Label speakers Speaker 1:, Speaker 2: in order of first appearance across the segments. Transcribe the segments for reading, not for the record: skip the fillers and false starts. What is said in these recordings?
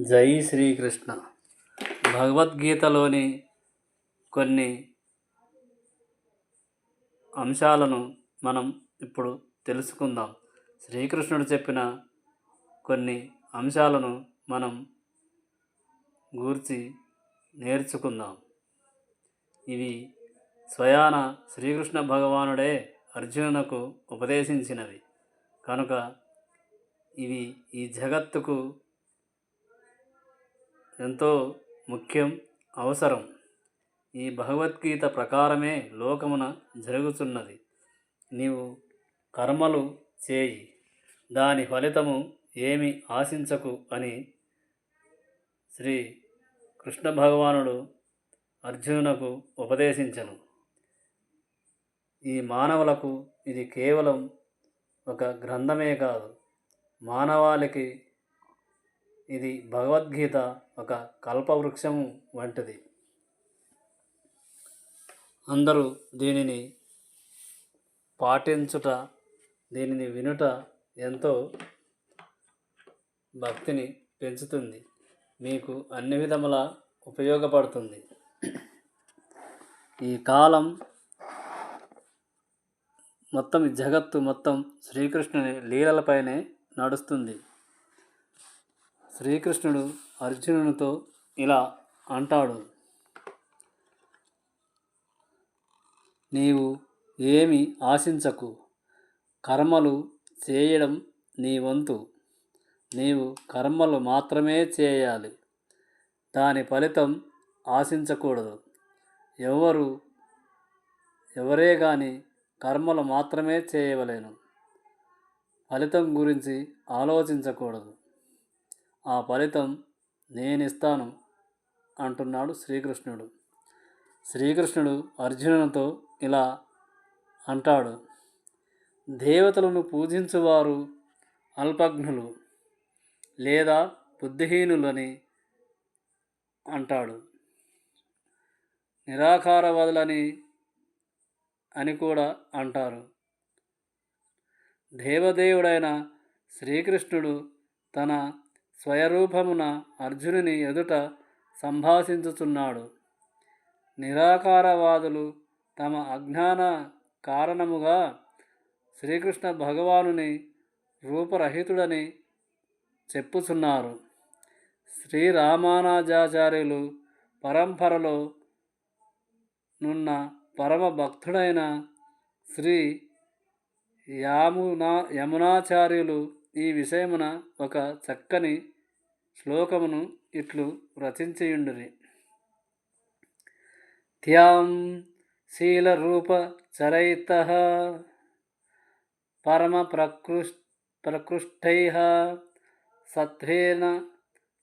Speaker 1: జై శ్రీకృష్ణ. భగవద్గీతలోని కొన్ని అంశాలను మనం ఇప్పుడు తెలుసుకుందాం. శ్రీకృష్ణుడు చెప్పిన కొన్ని అంశాలను మనం గూర్చి నేర్చుకుందాం. ఇవి స్వయాన శ్రీకృష్ణ భగవానుడే అర్జునునకు ఉపదేశించినవి కనుక ఇవి ఈ జగత్తుకు ఎంతో ముఖ్యం, అవసరం. ఈ భగవద్గీత ప్రకారమే లోకమున జరుగుతున్నది. నీవు కర్మలు చేయి, దాని ఫలితము ఏమి ఆశించకు అని శ్రీ కృష్ణ భగవానుడు అర్జునునకు ఉపదేశించను. ఈ మానవులకు ఇది కేవలం ఒక గ్రంథమే కాదు, మానవాళికి ఇది భగవద్గీత ఒక కల్పవృక్షము వంటిది. అందరూ దీనిని పాటించుట, దీనిని వినుట ఎంతో భక్తిని పెంచుతుంది, మీకు అన్ని విధముల ఉపయోగపడుతుంది. ఈ కాలం మొత్తం, ఈ జగత్తు మొత్తం శ్రీకృష్ణుని లీలలపైనే నడుస్తుంది. శ్రీకృష్ణుడు అర్జునునితో ఇలా అంటాడు, నీవు ఏమి ఆశించకు, కర్మలు చేయడం నీ వంతు, నీవు కర్మలు మాత్రమే చేయాలి, దాని ఫలితం ఆశించకూడదు. ఎవరే కానీ కర్మలు మాత్రమే చేయవలేను, ఫలితం గురించి ఆలోచించకూడదు. ఆ ఫలితం నేనిస్తాను అంటున్నాడు శ్రీకృష్ణుడు. శ్రీకృష్ణుడు అర్జునునితో ఇలా అంటాడు, దేవతలను పూజించువారు అల్పజ్ఞులు లేదా బుద్ధిహీనులని అంటాడు. నిరాకారవాదులని అని కూడా అంటారు. దేవదేవుడైన శ్రీకృష్ణుడు తన స్వయరూపమున అర్జునుని ఎదుట సంభాషించుచున్నాడు. నిరాకారవాదులు తమ అజ్ఞాన కారణముగా శ్రీకృష్ణ భగవానుని రూపరహితుడని చెప్పుచున్నారు. శ్రీరామానుజాచార్యులు పరంపరలో నున్న పరమ భక్తుడైన శ్రీ యమునాచార్యులు ఈ విషయమున ఒక చక్కని శ్లోకమును ఇట్లు రచించియుండిరి. త్యాం శీలరూప చరైతః పరమ ప్రకృష్టైః సత్వేన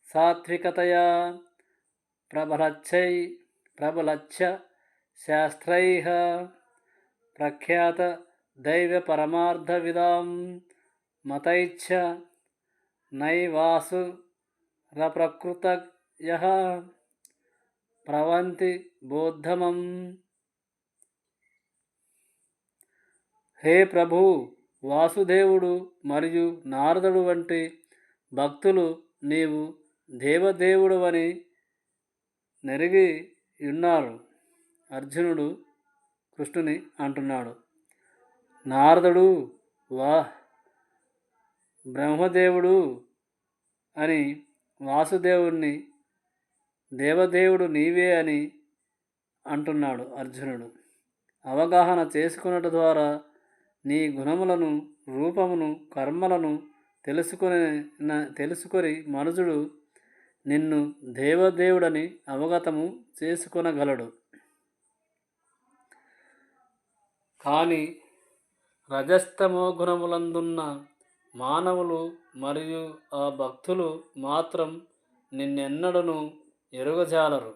Speaker 1: సాత్వికతయా ప్రబలచ్చ శాస్త్రైః ప్రఖ్యాత దైవ పరమార్థ విదాం మతైచ్చ నైవాసురప్రకృతయః ప్రవంతి బోద్ధమం. హే ప్రభు, వాసుదేవుడు మరియు నారదుడు వంటి భక్తులు నీవు దేవదేవుడవని నెరిగి ఉన్నారు. అర్జునుడు కృష్ణుని అంటున్నాడు, నారదుడు బ్రహ్మదేవుడు అని, వాసుదేవుణ్ణి దేవదేవుడు నీవే అని అంటున్నాడు అర్జునుడు. అవగాహన చేసుకున్నట ద్వారా నీ గుణములను, రూపమును, కర్మలను తెలుసుకొని మనుజుడు నిన్ను దేవదేవుడని అవగతము చేసుకొనగలడు. కానీ రజస్తమో గుణములందున్న మానవులు మరియు ఆ భక్తులు మాత్రం నిన్నెన్నడను ఎరుగజాలరు.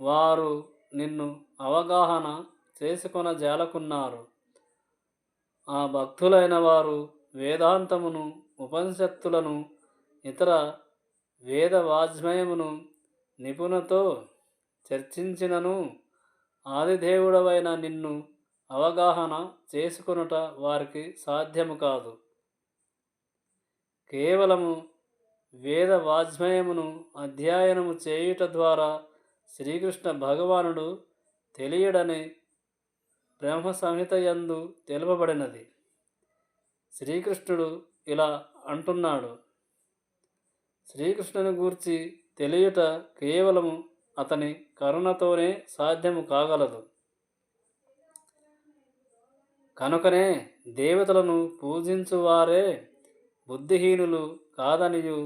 Speaker 1: వారు నిన్ను అవగాహన చేసుకొనజాలకున్నారు. ఆ భక్తులైన వారు వేదాంతమును, ఉపనిషత్తులను, ఇతర వేద వాజ్మయమును నిపుణతో చర్చించినను ఆదిదేవుడవైన నిన్ను అవగాహన చేసుకొనుట వారికి సాధ్యము కాదు. కేవలము వేద వాజ్మయమును అధ్యయనము చేయుట ద్వారా శ్రీకృష్ణ భగవానుడు తెలియడని బ్రహ్మ సంహిత యందు తెలుపబడినది. శ్రీకృష్ణుడు ఇలా అంటున్నాడు: శ్రీకృష్ణుని గూర్చి తెలియుట కేవలము అతని కరుణతోనే సాధ్యము కాగలదు. కనుకనే దేవతలను పూజించువారే బుద్ధిహీనులు కాదనియు,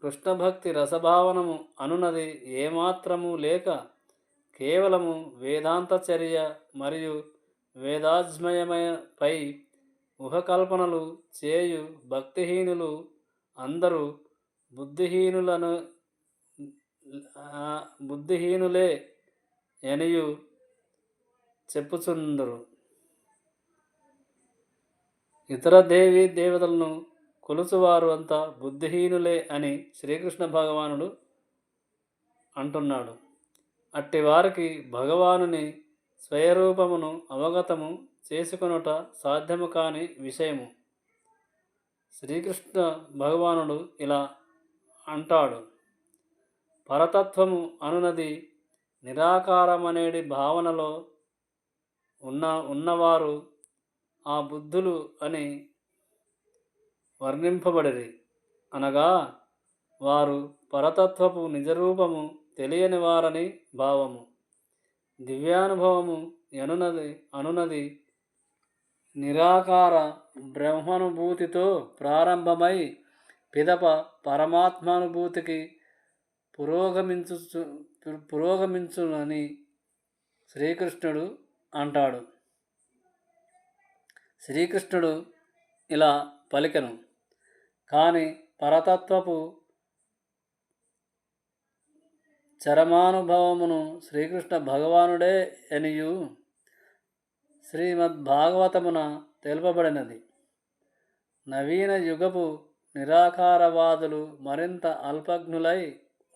Speaker 1: కృష్ణభక్తి రసభావనము అనునది ఏమాత్రము లేక కేవలము వేదాంతచర్య మరియు వేదాజ్మయమపై ఊహకల్పనలు చేయు భక్తిహీనులు అందరూ బుద్ధిహీనులే అనియు చెప్పుచుందరు. ఇతర దేవీ దేవతలను కొలుచువారు అంతా బుద్ధిహీనులే అని శ్రీకృష్ణ భగవానుడు అంటున్నాడు. అట్టి వారికి భగవానుని స్వయరూపమును అవగతము చేసుకొనుట సాధ్యము కాని విషయము. శ్రీకృష్ణ భగవానుడు ఇలా అంటాడు: పరతత్వము అనునది నిరాకారమనేది భావనలో ఉన్నవారు ఆ బుద్ధులు అని వర్ణింపబడిరి. అనగా వారు పరతత్వపు నిజరూపము తెలియని వారని భావము. దివ్యానుభవము అనునది నిరాకార బ్రహ్మానుభూతితో ప్రారంభమై పిదప పరమాత్మానుభూతికి పురోగమించునని శ్రీకృష్ణుడు అంటాడు. శ్రీకృష్ణుడు ఇలా పలికెను: కాని పరతత్వపు చరమానుభవమును శ్రీకృష్ణ భగవానుడే అనియు శ్రీమద్భాగవతమున తెలుపబడినది. నవీన యుగపు నిరాకారవాదులు మరింత అల్పజ్ఞులై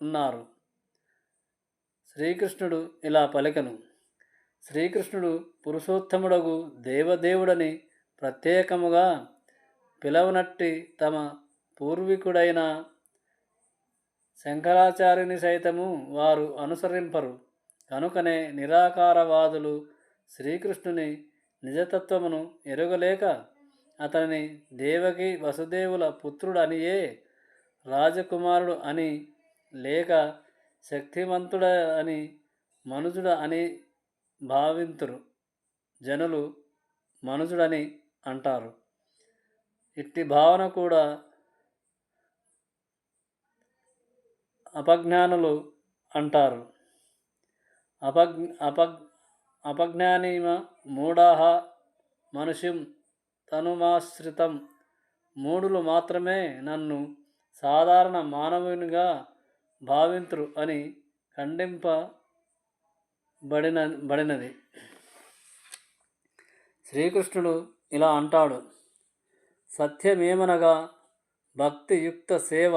Speaker 1: ఉన్నారు. శ్రీకృష్ణుడు ఇలా పలికెను: శ్రీకృష్ణుడు పురుషోత్తముడగు దేవదేవుడని ప్రత్యేకముగా పిలవనట్టి తమ పూర్వీకుడైన శంకరాచార్యుని సైతము వారు అనుసరింపరు. కనుకనే నిరాకారవాదులు శ్రీకృష్ణుని నిజతత్వమును ఎరుగలేక అతనిని దేవకి వసుదేవుల పుత్రుడు అనియే, రాజకుమారుడు అని, లేక శక్తివంతుడ అని, మనుజుడ అని భావింతురు. జనులు మనుజుడని అంటారు. ఇట్టి భావన కూడా అపజ్ఞానులు అంటారు. అపజ్ఞానిమ మూఢాః మనుష్యం తనుమాశ్రితం. మూఢులు మాత్రమే నన్ను సాధారణ మానవునిగా భావింతురు అని ఖండింపబడినది. శ్రీకృష్ణుడు ఇలా అంటాడు: సత్యమేమనగా భక్తియుక్త సేవ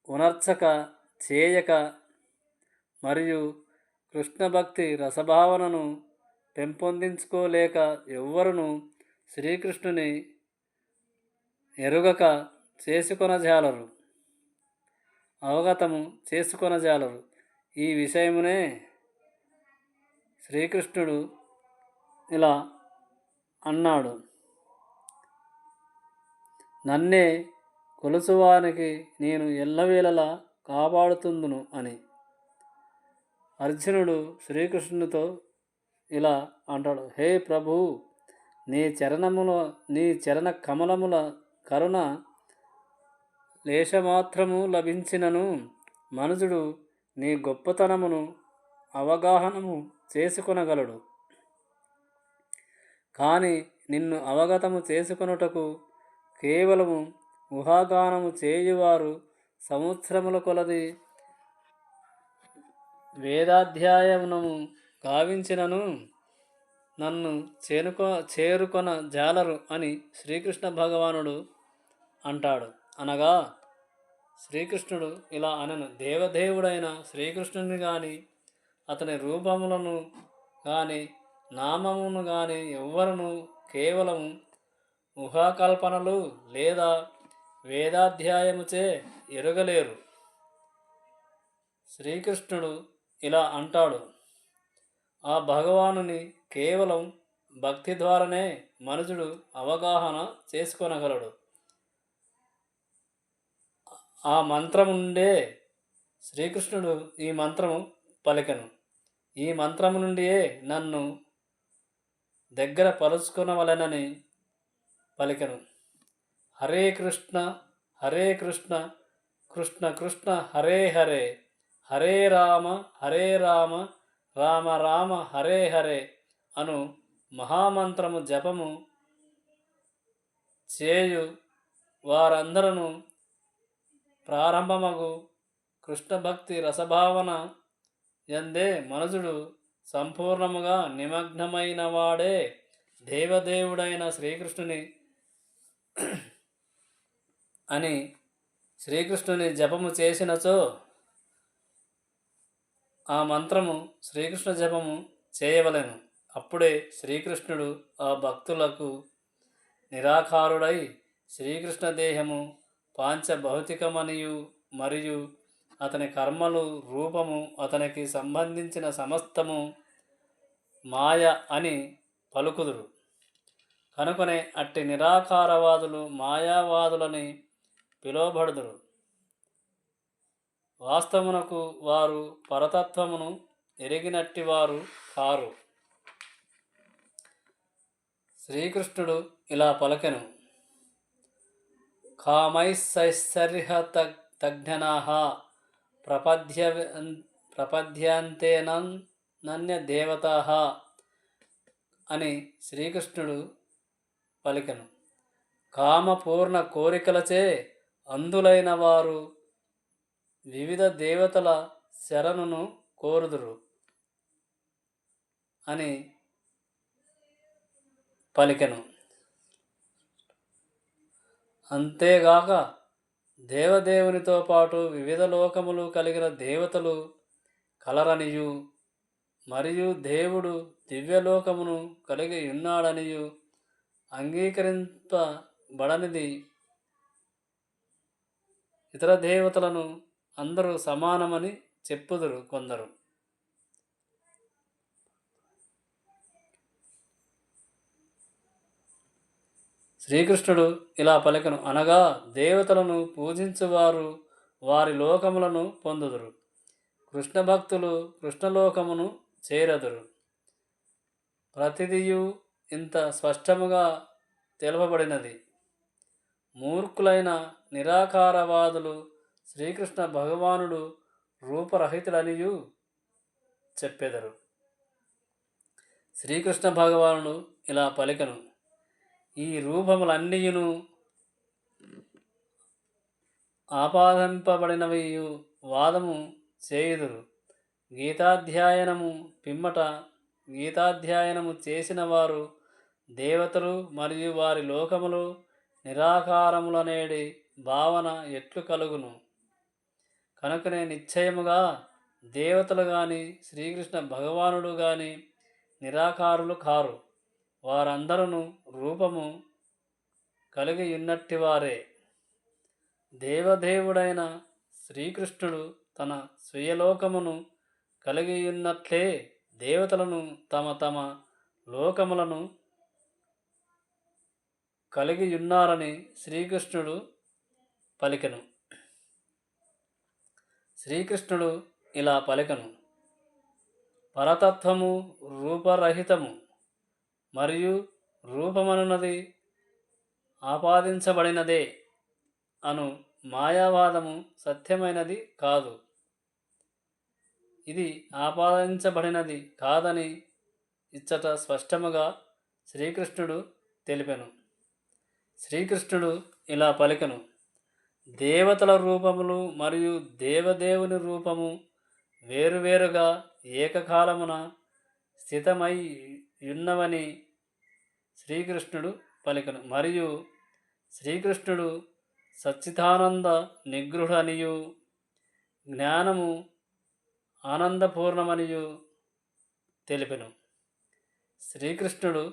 Speaker 1: ఉనర్చక చేయక మరియు కృష్ణభక్తి రసభావనను పెంపొందించుకోలేక ఎవ్వరును శ్రీకృష్ణుని ఎరుగక చేసుకొనజాలరు, అవగతము చేసుకొనజాలరు. ఈ విషయమునే శ్రీకృష్ణుడు ఇలా అన్నాడు: నన్నే కొలుచువానికి నేను ఎల్లవేళలా కాపాడుతుందును అని. అర్జునుడు శ్రీకృష్ణునితో ఇలా అంటాడు: హే ప్రభు, నీ చరణ కమలముల కరుణ లేశమాత్రము లభించినను మనుజుడు నీ గొప్పతనమును అవగాహనము చేసుకొనగలడు. కానీ నిన్ను అవగతము చేసుకొనుటకు కేవలము ఊహాగానము చేయువారు సంవత్సరముల కొలది వేదాధ్యాయనము గావించినను నన్ను చేరుకొన జాలరు అని శ్రీకృష్ణ భగవానుడు అంటాడు. అనగా శ్రీకృష్ణుడు ఇలా అనను: దేవదేవుడైన శ్రీకృష్ణుని కానీ, అతని రూపములను కానీ, నామమును కానీ ఎవ్వరును కేవలము ఊహాకల్పనలు లేదా వేదాధ్యాయముచే ఎరుగలేరు. శ్రీకృష్ణుడు ఇలా అంటాడు, ఆ భగవానుని కేవలం భక్తి ద్వారానే మనుషుడు అవగాహన చేసుకొనగలడు. ఆ మంత్రము నుండే శ్రీకృష్ణుడు ఈ మంత్రము పలికెను. ఈ మంత్రము నుండియే నన్ను దగ్గర పరుచుకొనవలెనని పలికెను. హరే కృష్ణ హరే కృష్ణ కృష్ణ కృష్ణ హరే హరే, హరే రామ హరే రామ రామ రామ హరే హరే అను మహామంత్రము జపము చేయు వారందరూ ప్రారంభమగు కృష్ణ భక్తి రసభావన యందే మనుజుడు సంపూర్ణముగా నిమగ్నమైన వాడే దేవదేవుడైన శ్రీకృష్ణుని అని శ్రీకృష్ణుని జపము చేసినచో ఆ మంత్రము శ్రీకృష్ణ జపము చేయవలెను. అప్పుడే శ్రీకృష్ణుడు ఆ భక్తులకు నిరాకారుడై శ్రీకృష్ణ దేహము పాంచభౌతికమనియు మరియు అతని కర్మలు రూపము అతనికి సంబంధించిన సమస్తము మాయ అని పలుకుదురు. కనుకనే అట్టి నిరాకారవాదులు మాయావాదులని పిలువబడుదురు. వాస్తవమునకు వారు పరతత్వమును ఎరిగినట్టి వారు కారు. శ్రీకృష్ణుడు ఇలా పలకెను, కామైశ్చైశ్చర్య తజ్ఞనాః ప్రపద్యంతేనన్య దేవతాః అని శ్రీకృష్ణుడు పలికెను. కామపూర్ణ కోరికలచే అందులైన వారు వివిధ దేవతల శరణును కోరుదురు అని పలికెను. అంతేగాక దేవదేవునితో పాటు వివిధ లోకములు కలిగిన దేవతలు కలరనియు మరియు దేవుడు దివ్యలోకమును కలిగి ఉన్నాడనియు అంగీకరింపబడనిది ఇతర దేవతలను అందరూ సమానమని చెప్పుదురు కొందరు. శ్రీకృష్ణుడు ఇలా పలికెను, అనగా దేవతలను పూజించువారు వారి లోకములను పొందుదురు. కృష్ణ భక్తులు కృష్ణలోకమును చేరదురు. ప్రతిదియు ఇంత స్పష్టముగా తెలుపబడినది. మూర్ఖులైన నిరాకారవాదులు శ్రీకృష్ణ భగవానుడు రూపరహితుడనియు చెప్పెదరు. శ్రీకృష్ణ భగవానుడు ఇలా పలికెను, ఈ రూపములన్నీయును ఆపాదింపబడినవియు వాదము చేయుదురు. గీతాధ్యయనము చేసిన వారు దేవతలు మరియు వారి లోకములు నిరాకారములనేడి భావన ఎట్లు కలుగును. కనుకనే నిశ్చయముగా దేవతలు గాని శ్రీకృష్ణ భగవానుడు గాని నిరాకారులు కారు. వారందరూ రూపము కలిగి ఉన్నట్టివారే. దేవదేవుడైన శ్రీకృష్ణుడు తన స్వీయలోకమును కలిగి ఉన్నట్లే దేవతలను తమ తమ లోకములను కలిగి ఉన్నారని శ్రీకృష్ణుడు పలికెను. శ్రీకృష్ణుడు ఇలా పలికెను, పరతత్వము రూపరహితము మరియు రూపమనున్నది ఆపాదించబడినదే అను మాయావాదము సత్యమైనది కాదు. ఇది ఆపాదించబడినది కాదని ఇచ్చట స్పష్టముగా శ్రీకృష్ణుడు తెలిపెను. శ్రీకృష్ణుడు ఇలా పలికెను, దేవతల రూపములు మరియు దేవదేవుని రూపము వేరువేరుగా ఏకకాలమున స్థితమై ఉన్నవని శ్రీకృష్ణుడు పలికెను. మరియు శ్రీకృష్ణుడు సచ్చిదానంద నిగృఢనియు జ్ఞానము ఆనందపూర్ణమనియు తెలిపెను. శ్రీకృష్ణుడు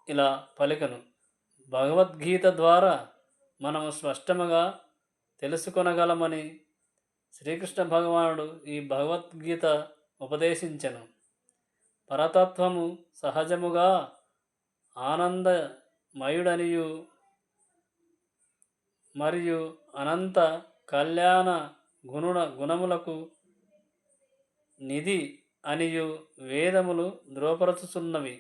Speaker 1: ఇలా పలికెను, భగవద్గీత ద్వారా మనము స్పష్టముగా తెలుసుకొనగలమని శ్రీకృష్ణ భగవానుడు ఈ భగవద్గీత ఉపదేశించెను. పరతత్వము సహజముగా ఆనందమయుడనియు మరియు అనంత కళ్యాణ గుణములకు నిధి అనియు వేదములు ధృవపరచుచున్నవి.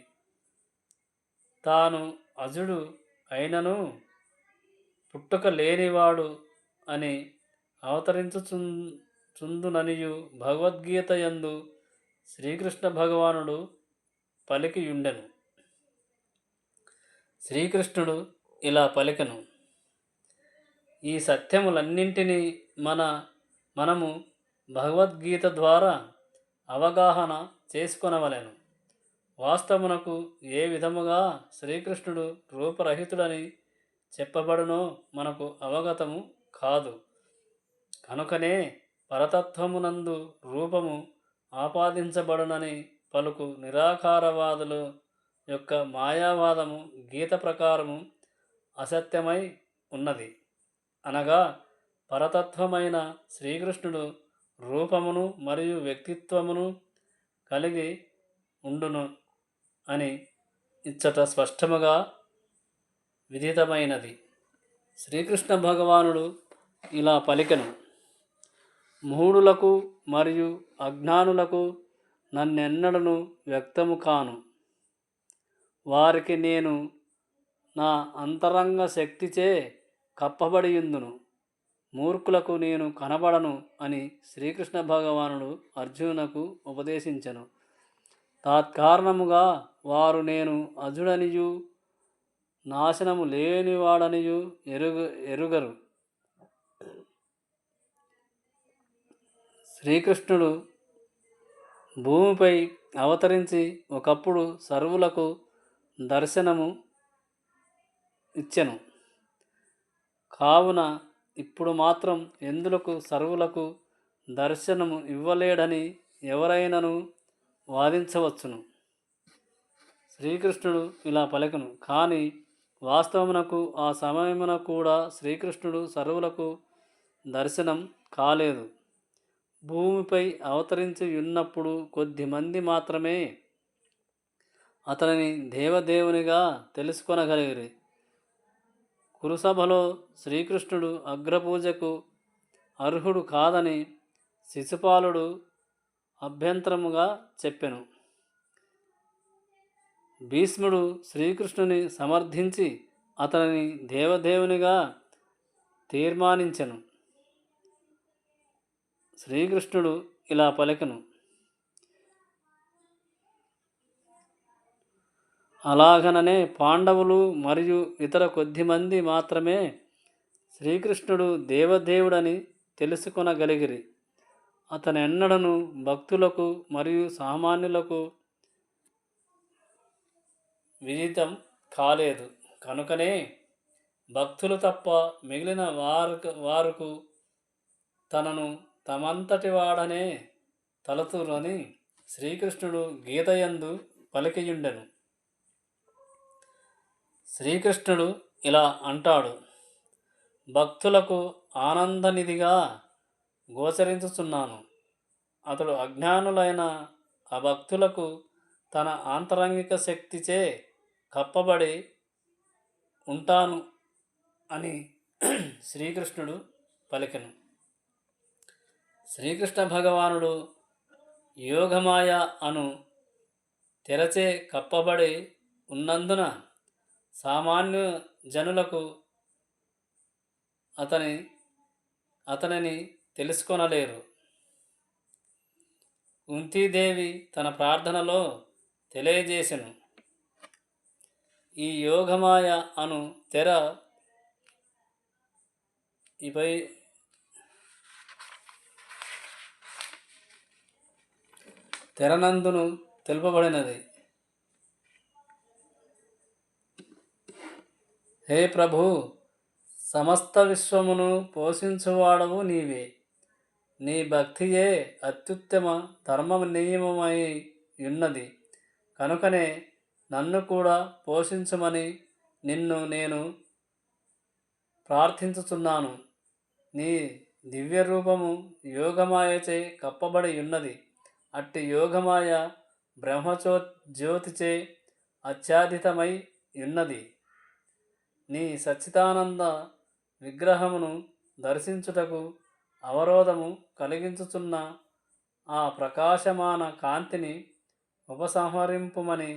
Speaker 1: తాను అజుడు అయినను పుట్టుక లేనివాడు అని అవతరించుచుందుననియు భగవద్గీత యందు శ్రీకృష్ణ భగవానుడు పలికియుండెను. శ్రీకృష్ణుడు ఇలా పలికెను: ఈ సత్యములన్నింటినీ మనము భగవద్గీత ద్వారా అవగాహన చేసుకొనవలెను. వాస్తవమునకు ఏ విధముగా శ్రీకృష్ణుడు రూపరహితుడని చెప్పబడునో మనకు అవగతము కాదు. కనుకనే పరతత్వమునందు రూపము ఆపాదించబడునని పలుకు నిరాకారవాదుల యొక్క మాయావాదము గీత ప్రకారము అసత్యమై ఉన్నది. అనగా పరతత్వమైన శ్రీకృష్ణుడు రూపమును మరియు వ్యక్తిత్వమును కలిగి ఉండును అని ఇచ్చట స్పష్టముగా విదితమైనది. శ్రీకృష్ణ భగవానుడు ఇలా పలికెను: మూఢులకు మరియు అజ్ఞానులకు నన్నెన్నడను వ్యక్తము కాను. వారికి నేను నా అంతరంగ శక్తిచే కప్పబడియుందును. మూర్ఖులకు నేను కనబడను అని శ్రీకృష్ణ భగవానుడు అర్జునునకు ఉపదేశించెను. తత్కారణముగా వారు నేను అజుడనియు నాశనము లేనివాడనియు ఎరుగరు. శ్రీకృష్ణుడు భూమిపై అవతరించి ఒకప్పుడు సర్వులకు దర్శనము ఇచ్చెను. కావున ఇప్పుడు మాత్రం ఎందులకు సర్వులకు దర్శనము ఇవ్వలేడని ఎవరైనను వాదించవచ్చును. శ్రీకృష్ణుడు ఇలా పలికెను. కానీ వాస్తవమునకు ఆ సమయమున కూడా శ్రీకృష్ణుడు సర్వులకు దర్శనం కాలేదు. భూమిపై అవతరించి ఉన్నప్పుడు కొద్దిమంది మాత్రమే అతనిని దేవదేవునిగా తెలుసుకొనగలిగిరి. కురుసభలో శ్రీకృష్ణుడు అగ్రపూజకు అర్హుడు కాదని శిశుపాలుడు అభ్యంతరముగా చెప్పెను. భీష్ముడు శ్రీకృష్ణుని సమర్థించి అతనిని దేవదేవునిగా తీర్మానించెను. శ్రీకృష్ణుడు ఇలా పలికెను: అలాగననే పాండవులు మరియు ఇతర కొద్దిమంది మాత్రమే శ్రీకృష్ణుడు దేవదేవుడని తెలుసుకొనగలిగిరి. అతనెన్నడను భక్తులకు మరియు సామాన్యులకు విదితం కాలేదు. కనుకనే భక్తులు తప్ప మిగిలిన వారుకు తనను తమంతటి వాడనే తలతురని శ్రీకృష్ణుడు గీతయందు పలికియుండెను. శ్రీకృష్ణుడు ఇలా అంటాడు: భక్తులకు ఆనందనిధిగా గోచరించుచున్నాను. అతడు అజ్ఞానులైన అభక్తులకు తన ఆంతరంగిక శక్తిచే కప్పబడి ఉంటాను అని శ్రీకృష్ణుడు పలికెను. శ్రీకృష్ణ భగవానుడు యోగమాయ అను తెరచే కప్పబడి ఉన్నందున సామాన్య జనులకు అతనిని తెలుసుకొనలేరు. కుంతీదేవి తన ప్రార్థనలో తెలియజేసెను: ఈ యోగమాయ అను తెర ఇపై తెరనందును తెలుపబడినది. హే ప్రభు, సమస్త విశ్వమును పోషించువాడవు నీవే. నీ భక్తియే అత్యుత్తమ ధర్మ నియమమై ఉన్నది. కనుకనే నన్ను కూడా పోషించమని నిన్ను నేను ప్రార్థించుచున్నాను. నీ దివ్య రూపము యోగమాయచే కప్పబడి ఉన్నది. అట్టి యోగమాయ జ్యోతిచే ఆచ్ఛాదితమై ఉన్నది. నీ సచ్చిదానంద విగ్రహమును దర్శించుటకు అవరోధము కలిగించుచున్న ఆ ప్రకాశమాన కాంతిని ఉపసంహరింపుమని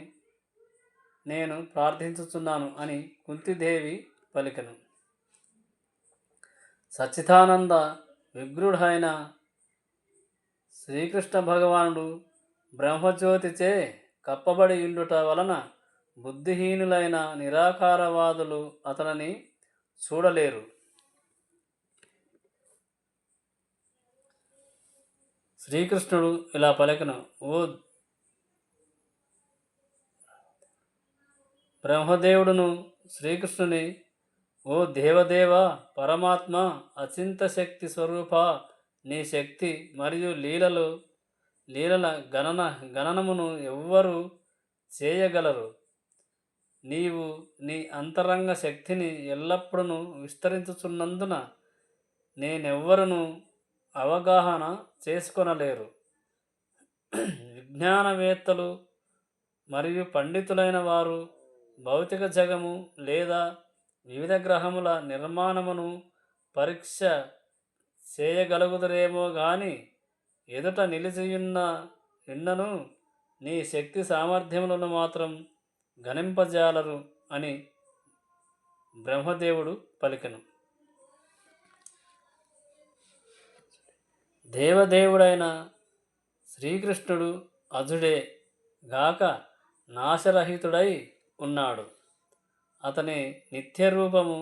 Speaker 1: నేను ప్రార్థించుచున్నాను అని కుంతిదేవి పలికెను. సచ్చిదానంద విగ్రుడైన శ్రీకృష్ణ భగవానుడు బ్రహ్మజ్యోతిచే కప్పబడి ఉండుట వలన బుద్ధిహీనులైన నిరాకారవాదులు అతనిని చూడలేరు. శ్రీకృష్ణుడు ఇలా పలికెను: ఓ బ్రహ్మదేవుడును శ్రీకృష్ణుని, ఓ దేవదేవ పరమాత్మ, అచింత శక్తి స్వరూప, నీ శక్తి మరియు లీలల గణనమును ఎవ్వరు చేయగలరు? నీవు నీ అంతరంగ శక్తిని ఎల్లప్పుడూ విస్తరించుచున్నందున నేనెవ్వరును అవగాహన చేసుకొనలేరు. విజ్ఞానవేత్తలు మరియు పండితులైన వారు భౌతిక జగము లేదా వివిధ గ్రహముల నిర్మాణమును పరీక్ష చేయగలుగుదరేమో గాని ఎదుట నిలిచియున్నను నీ శక్తి సామర్థ్యములను మాత్రం గణింపజాలరు అని బ్రహ్మదేవుడు పలికెను. దేవదేవుడైన శ్రీకృష్ణుడు అజుడే గాక నాశరహితుడై ఉన్నాడు. అతని నిత్యరూపము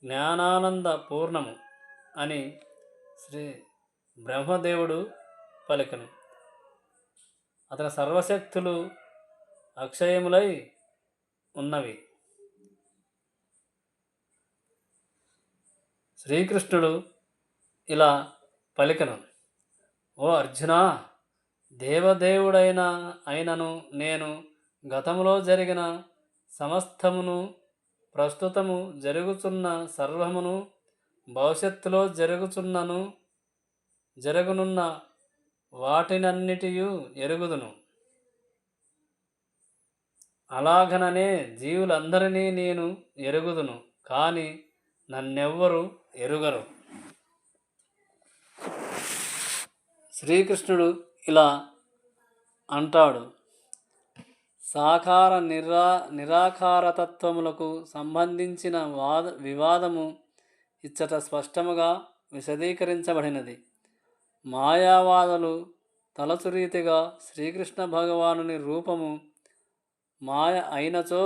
Speaker 1: జ్ఞానానంద పూర్ణము అని శ్రీ బ్రహ్మదేవుడు పలికెను. అతని సర్వశక్తులు అక్షయములై ఉన్నవి. శ్రీకృష్ణుడు ఇలా పలికెను: ఓ అర్జున, అయినను నేను గతములో జరిగిన సమస్తమును, ప్రస్తుతము జరుగుచున్న సర్వమును, భవిష్యత్తులో జరగనున్న వాటినన్నిటియు ఎరుగుదును. అలాగననే జీవులందరినీ నేను ఎరుగుదును, కానీ నన్నెవ్వరు ఎరుగరు. శ్రీకృష్ణుడు ఇలా అంటాడు: సాకార నిరాకారతత్వములకు సంబంధించిన వివాదము ఇచ్చట స్పష్టముగా విశదీకరించబడినది. మాయావాదులు తలచురీతిగా శ్రీకృష్ణ భగవానుని రూపము మాయ అయినచో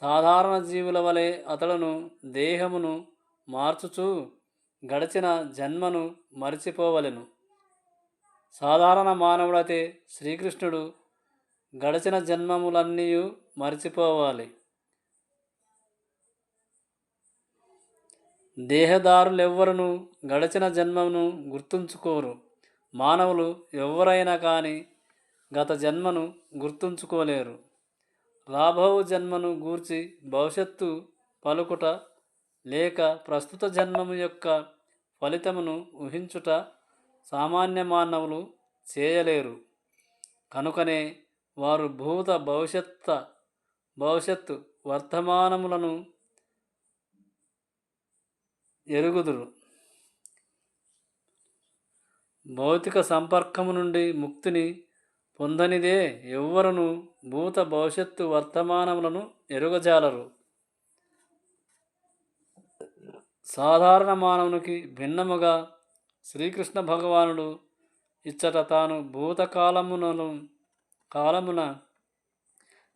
Speaker 1: సాధారణ జీవుల వలె అతడును దేహమును మార్చుచూ గడిచిన జన్మను మరిచిపోవలెను. సాధారణ మానవుడైతే శ్రీకృష్ణుడు గడిచిన జన్మములన్నీ మరిచిపోవాలి. దేహదారులెవ్వరును గడిచిన జన్మను గుర్తుంచుకోరు. మానవులు ఎవరైనా కానీ గత జన్మను గుర్తుంచుకోలేరు. రాబో జన్మను గూర్చి భవిష్యత్తు పలుకుట లేక ప్రస్తుత జన్మము యొక్క ఫలితమును ఊహించుట సామాన్య మానవులు చేయలేరు. కనుకనే వారు భూత భవిష్యత్తు వర్తమానములను ఎరుగుదురు. భౌతిక సంపర్కము నుండి ముక్తిని పొందనిదే ఎవ్వరును భూత భవిష్యత్తు వర్తమానములను ఎరుగజాలరు. సాధారణ మానవునికి భిన్నముగా శ్రీకృష్ణ భగవానుడు ఇచ్చట తాను కాలమున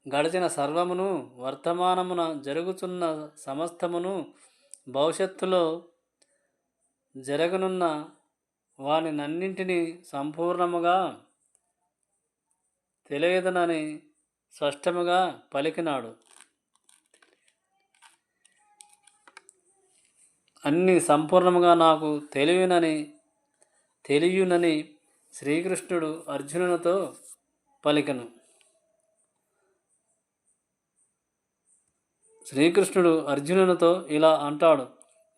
Speaker 1: గడిచిన సర్వమును, వర్తమానమున జరుగుతున్న సమస్తమును, భవిష్యత్తులో జరగనున్న వానినన్నింటినీ సంపూర్ణముగా తెలియదనని స్పష్టముగా పలికినాడు. అన్ని సంపూర్ణముగా నాకు తెలియునని శ్రీకృష్ణుడు అర్జునునితో పలికెను. శ్రీకృష్ణుడు అర్జునునితో ఇలా అంటాడు: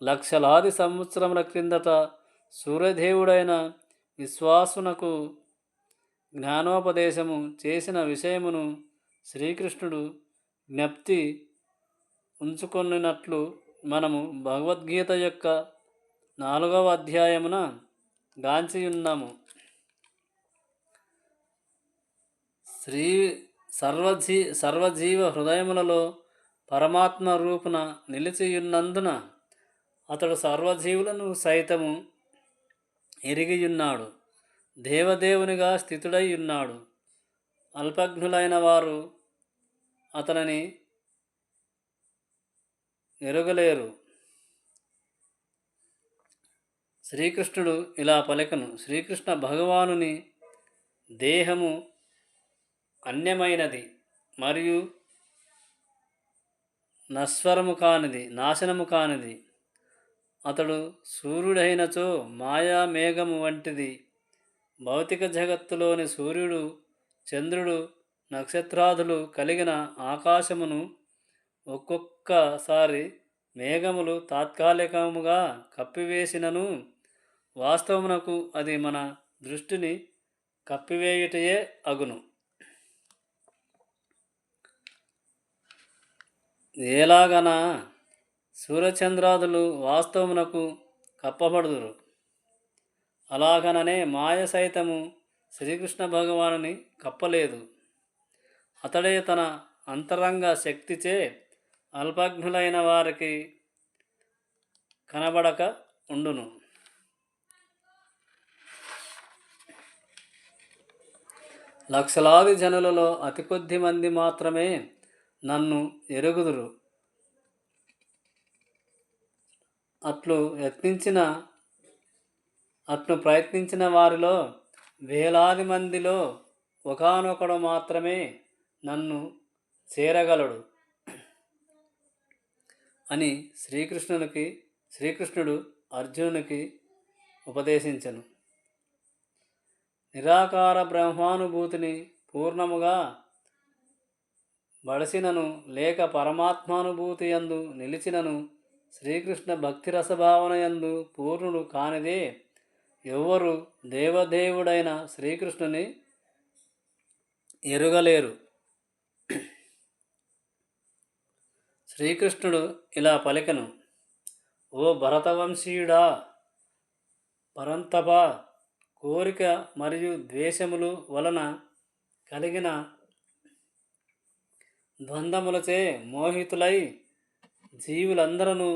Speaker 1: లక్షలాది సంవత్సరముల క్రిందట సూర్యదేవుడైన విశ్వాసునకు జ్ఞానోపదేశము చేసిన విషయమును శ్రీకృష్ణుడు జ్ఞప్తి ఉంచుకొనినట్లు మనము భగవద్గీత యొక్క 4వ అధ్యాయమున గాంచియున్నాము. శ్రీ సర్వజీవ హృదయములలో పరమాత్మ రూపున నిలిచియున్నందున అతడు సర్వజీవులను సైతము ఎరిగియున్నాడు. దేవదేవునిగా స్థితుడై ఉన్నాడు. అల్పజ్ఞులైన వారు అతనిని ఎరుగలేరు. శ్రీకృష్ణుడు ఇలా పలికెను: శ్రీకృష్ణ భగవానుని దేహము అన్యమైనది మరియు నశ్వరము కానిది, నాశనము కానిది. అతడు సూర్యుడైనచో మాయా మేఘము వంటిది. భౌతిక జగత్తులోని సూర్యుడు, చంద్రుడు, నక్షత్రాదులు కలిగిన ఆకాశమును ఒక్కొక్కసారి మేఘములు తాత్కాలికముగా కప్పివేసినను వాస్తవమునకు అది మన దృష్టిని కప్పివేయుటయే అగును. ఎలాగన సూర్యచంద్రాదులు వాస్తవమునకు కప్పబడుదురు, అలాగననే మాయ సైతము శ్రీకృష్ణ భగవానుని కప్పలేదు. అతడే తన అంతరంగ శక్తిచే అల్పజ్ఞులైన వారికి కనబడక ఉండును. లక్షలాది జనులలో అతి కొద్ది మంది మాత్రమే నన్ను ఎరుగుదురు. అట్లు ప్రయత్నించిన వారిలో వేలాది మందిలో ఒకానొకడు మాత్రమే నన్ను చేరగలడు అని శ్రీకృష్ణుడు అర్జునునికి ఉపదేశించెను. నిరాకార బ్రహ్మానుభూతిని పూర్ణముగా బడసినను లేక పరమాత్మానుభూతి యందు నిలిచినను శ్రీకృష్ణ భక్తిరసభావన యందు పూర్ణుడు కానిదే ఎవ్వరు దేవదేవుడైన శ్రీకృష్ణుని ఎరుగలేరు. శ్రీకృష్ణుడు ఇలా పలికెను: ఓ భరతవంశీయుడా, పరంతప, కోరిక మరియు ద్వేషములు వలన కలిగిన ద్వంద్వములచే మోహితులై జీవులందరూ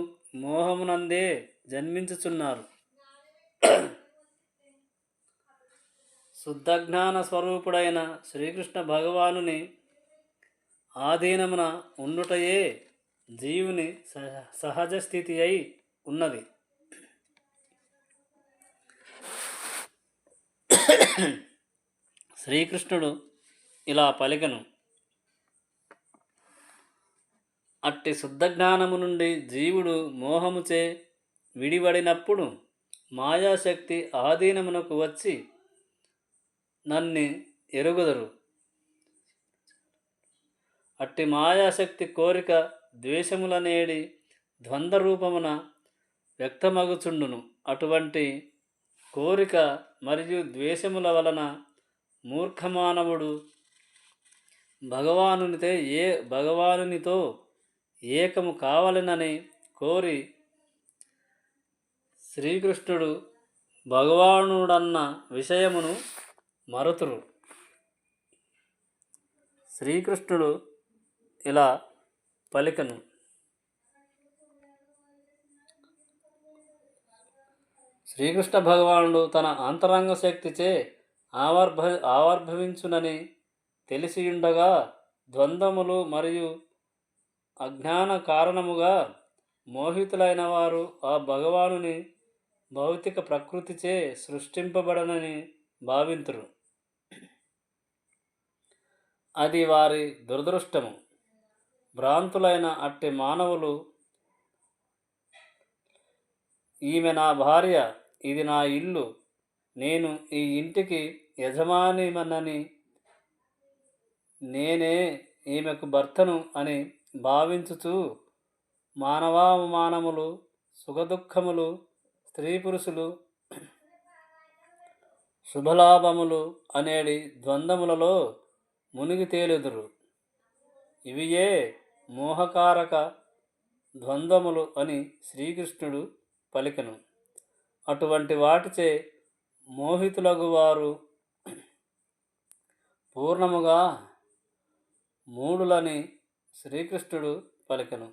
Speaker 1: మోహమునందే జన్మించుచున్నారు. శుద్ధజ్ఞాన స్వరూపుడైన శ్రీకృష్ణ భగవానుని ఆధీనమున ఉండుటయే జీవుని సహజ స్థితి అయి ఉన్నది. శ్రీకృష్ణుడు ఇలా పలికెను: అట్టి శుద్ధజ్ఞానము నుండి జీవుడు మోహముచే విడివడినప్పుడు మాయాశక్తి ఆధీనమునకు వచ్చి నన్ను ఎరుగుదరు. అట్టి మాయాశక్తి కోరిక ద్వేషములనేడి ద్వంద్వరూపమున వ్యక్తమగుచుండును. అటువంటి కోరిక మరియు ద్వేషముల వలన మూర్ఖమానవుడు భగవానునితో ఏకము కావాలనని కోరి శ్రీకృష్ణుడు భగవానుడన్న విషయమును మరుతురు. శ్రీకృష్ణుడు ఇలా పలికెను: శ్రీకృష్ణ భగవానుడు తన అంతరంగ శక్తిచే ఆవిర్భవించునని తెలిసియుండగా ద్వంద్వములు మరియు అజ్ఞాన కారణముగా మోహితులైన వారు ఆ భగవానుని భౌతిక ప్రకృతిచే సృష్టింపబడనని భావింతురు. అది వారి దురదృష్టము. భ్రాంతులైన అట్టి మానవులు ఈమె నా భార్య, ఇది నా ఇల్లు, నేను ఈ ఇంటికి యజమానినని, నేనే ఈమెకు భర్తను అని భావించుచు మానవావమానములు, సుఖదుఖములు, స్త్రీ పురుషులు, శుభలాభములు అనేడి ద్వంద్వములలో మునిగి తేలుదురు. ఇవియే మోహకారక ద్వంద్వములు అని శ్రీకృష్ణుడు పలికెను. అటువంటి వాటిచే మోహితులగు వారు పూర్ణముగా మూఢులని శ్రీకృష్ణుడు పలికెను.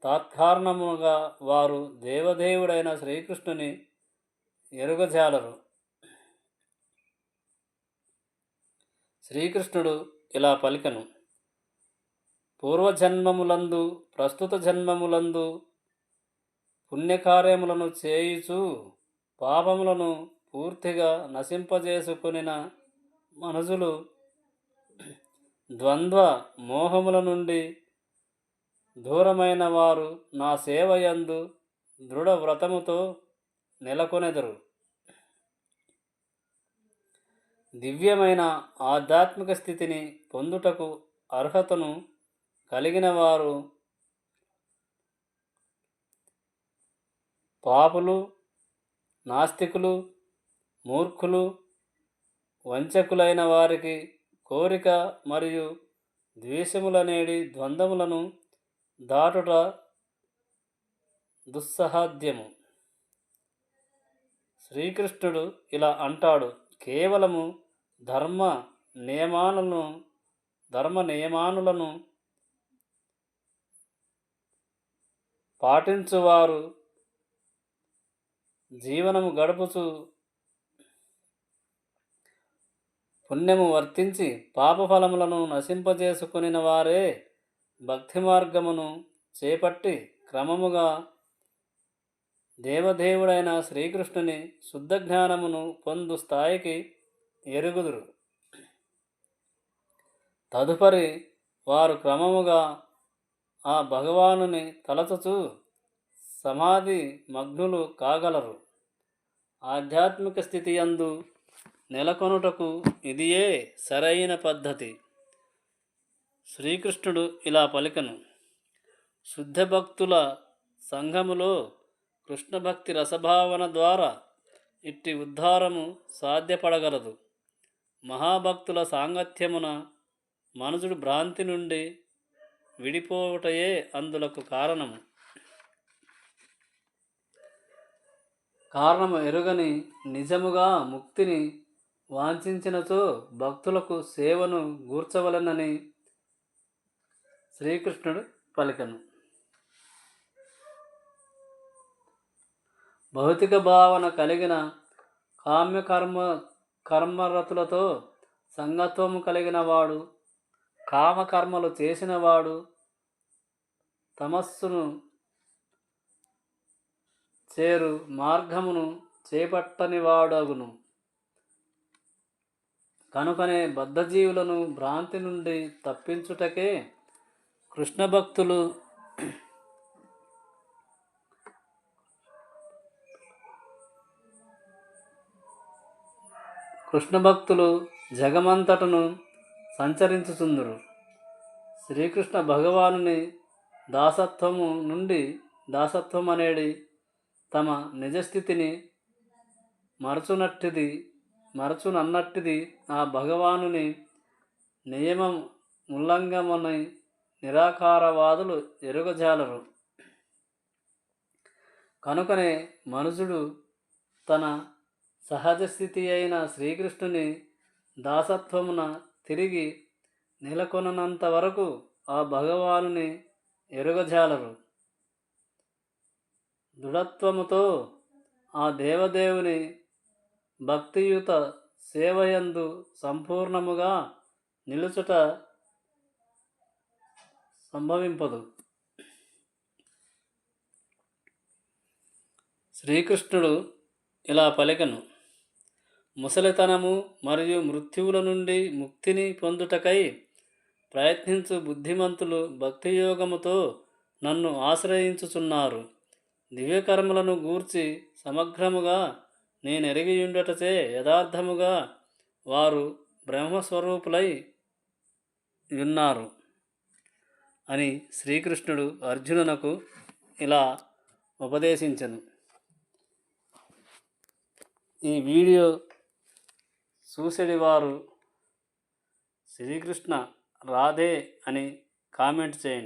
Speaker 1: తాత్కారణముగా వారు దేవదేవుడైన శ్రీకృష్ణుని ఎరుగజాలరు. శ్రీకృష్ణుడు ఇలా పలికెను: పూర్వజన్మములందు ప్రస్తుత జన్మములందు పుణ్యకార్యములను చేయుచు పాపములను పూర్తిగా నశింపజేసుకొనిన మనుజులు ద్వంద్వ మోహముల నుండి దూరమైన వారు నా సేవయందు దృఢ వ్రతముతో నెలకొనెదరు. దివ్యమైన ఆధ్యాత్మిక స్థితిని పొందుటకు అర్హతను కలిగిన వారు పాపులు, నాస్తికులు, మూర్ఖులు, వంచకులైన వారికి కోరిక మరియు ద్వేషములనేడి ద్వంద్వములను దాటుట దుస్సాధ్యము. శ్రీకృష్ణుడు ఇలా అంటాడు: కేవలము ధర్మ నియమానులను పాటించువారు జీవనము గడుపుచు పుణ్యము వర్తించి పాపఫలములను నశింపజేసుకునిన వారే భక్తి మార్గమును చేపట్టి క్రమముగా దేవదేవుడైన శ్రీకృష్ణుని శుద్ధ జ్ఞానమును పొందు స్థాయికి ఎరుగుదురు. తదుపరి వారు క్రమముగా ఆ భగవానుని తలచుచు సమాధి మగ్నులు కాగలరు. ఆధ్యాత్మిక స్థితి యందు నెలకొనుటకు ఇదియే సరైన పద్ధతి. శ్రీకృష్ణుడు ఇలా పలికెను: శుద్ధ భక్తుల సంఘములో కృష్ణభక్తి రసభావన ద్వారా ఇట్టి ఉద్ధారము సాధ్యపడగలదు. మహాభక్తుల సాంగత్యమున మనుజుడు భ్రాంతి నుండి విడిపోవుటయే అందులకు కారణము. కారణము ఎరుగని నిజముగా ముక్తిని వాంఛించినచో భక్తులకు సేవను గూర్చవలెనని శ్రీకృష్ణుడు పలికెను. భౌతిక భావన కలిగిన కర్మరతులతో సంగత్వము కలిగిన వాడు, కామకర్మలు చేసినవాడు తమస్సును చేరు మార్గమును చేపట్టనివాడగును. కనుకనే బద్ధజీవులను భ్రాంతి నుండి తప్పించుటకే కృష్ణభక్తులు జగమంతటను సంచరించుచుందురు. శ్రీకృష్ణ భగవానుని దాసత్వము నుండి దాసత్వం అనేది తమ నిజస్థితిని మరచునన్నట్టిది ఆ భగవానుని నియమం ఉల్లంఘమని నిరాకారవాదులు ఎరుగజాలరు. కనుకనే మనుజుడు తన సహజ స్థితి అయిన శ్రీకృష్ణుని దాసత్వమున తిరిగి నెలకొనంత వరకు ఆ భగవానుని ఎరుగజాలరు. దృఢత్వముతో ఆ దేవదేవుని భక్తియుత సేవయందు సంపూర్ణముగా నిలుచుట సంభవింపదు. శ్రీకృష్ణుడు ఇలా పలికెను: ముసలితనము మరియు మృత్యువుల నుండి ముక్తిని పొందుటకై ప్రయత్నించు బుద్ధిమంతులు భక్తియోగముతో నన్ను ఆశ్రయించుచున్నారు. దివ్యకర్మలను గూర్చి సమగ్రముగా నేనెరిగియుండుటచే యథార్థముగా వారు బ్రహ్మస్వరూపులై ఉన్నారు అని శ్రీకృష్ణుడు అర్జునునకు ఇలా ఉపదేశించను. ఈ వీడియో చూసేది వారు శ్రీకృష్ణ రాధే అని కామెంట్ చేయండి.